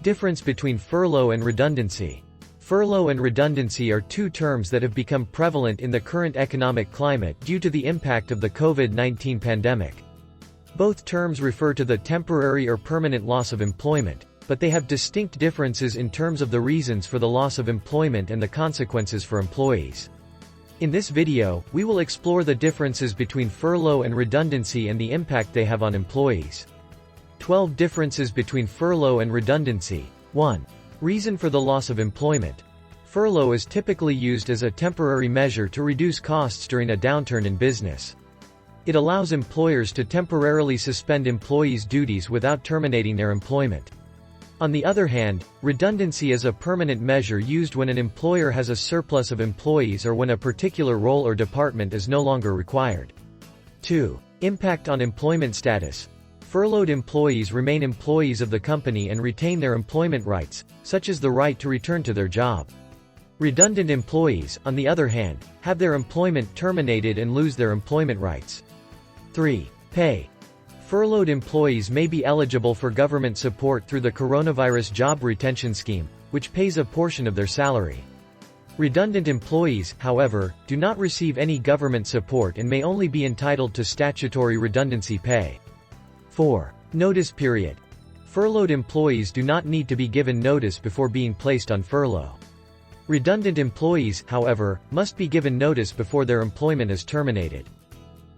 Difference between furlough and redundancy. Furlough and redundancy are two terms that have become prevalent in the current economic climate due to the impact of the COVID-19 pandemic. Both terms refer to the temporary or permanent loss of employment, but they have distinct differences in terms of the reasons for the loss of employment and the consequences for employees. In this video, we will explore the differences between furlough and redundancy and the impact they have on employees. 12 differences between furlough and redundancy. 1. Reason for the loss of employment. Furlough is typically used as a temporary measure to reduce costs during a downturn in business. It allows employers to temporarily suspend employees' duties without terminating their employment. On the other hand, redundancy is a permanent measure used when an employer has a surplus of employees or when a particular role or department is no longer required. 2. Impact on employment status. Furloughed employees remain employees of the company and retain their employment rights, such as the right to return to their job. Redundant employees, on the other hand, have their employment terminated and lose their employment rights. 3. Pay. Furloughed employees may be eligible for government support through the Coronavirus Job Retention Scheme, which pays a portion of their salary. Redundant employees, however, do not receive any government support and may only be entitled to statutory redundancy pay. 4. Notice period. Furloughed employees do not need to be given notice before being placed on furlough. Redundant employees, however, must be given notice before their employment is terminated.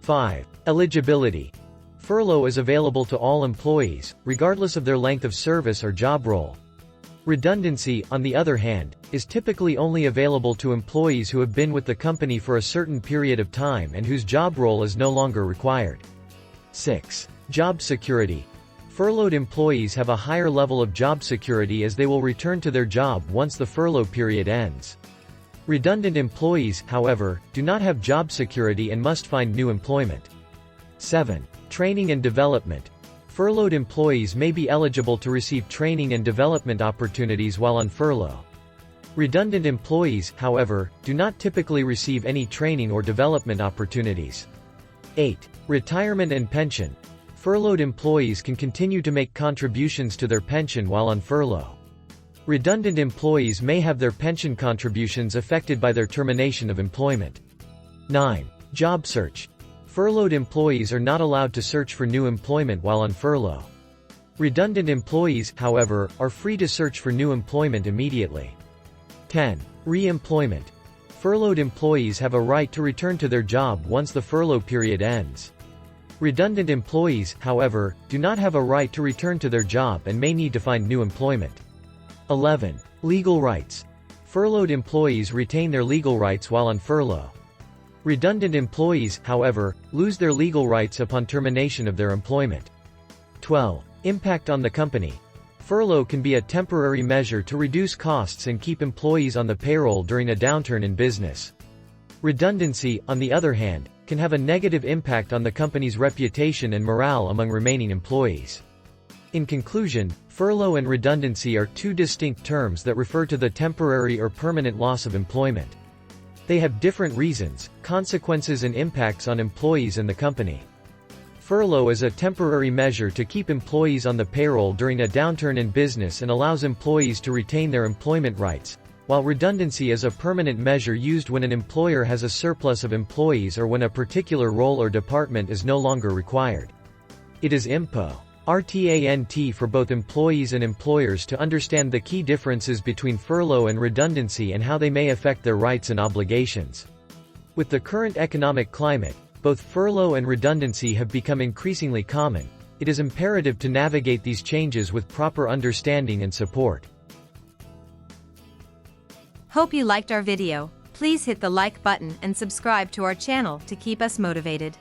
5. Eligibility. Furlough is available to all employees, regardless of their length of service or job role. Redundancy, on the other hand, is typically only available to employees who have been with the company for a certain period of time and whose job role is no longer required. 6. Job security. Furloughed employees have a higher level of job security as they will return to their job once the furlough period ends. Redundant employees, however, do not have job security and must find new employment. 7. Training and development. Furloughed employees may be eligible to receive training and development opportunities while on furlough. Redundant employees, however, do not typically receive any training or development opportunities. 8. Retirement and pension. Furloughed employees can continue to make contributions to their pension while on furlough. Redundant employees may have their pension contributions affected by their termination of employment. 9. Job search. Furloughed employees are not allowed to search for new employment while on furlough. Redundant employees, however, are free to search for new employment immediately. 10. Re-employment. Furloughed employees have a right to return to their job once the furlough period ends. Redundant employees, however, do not have a right to return to their job and may need to find new employment. 11. Legal rights. Furloughed employees retain their legal rights while on furlough. Redundant employees, however, lose their legal rights upon termination of their employment. 12. Impact on the company. Furlough can be a temporary measure to reduce costs and keep employees on the payroll during a downturn in business. Redundancy, on the other hand, can have a negative impact on the company's reputation and morale among remaining employees. In conclusion, furlough and redundancy are two distinct terms that refer to the temporary or permanent loss of employment. They have different reasons, consequences and impacts on employees and the company. Furlough is a temporary measure to keep employees on the payroll during a downturn in business and allows employees to retain their employment rights, while redundancy is a permanent measure used when an employer has a surplus of employees or when a particular role or department is no longer required. It is important for both employees and employers to understand the key differences between furlough and redundancy and how they may affect their rights and obligations. With the current economic climate, both furlough and redundancy have become increasingly common. It is imperative to navigate these changes with proper understanding and support. Hope you liked our video. Please hit the like button and subscribe to our channel to keep us motivated.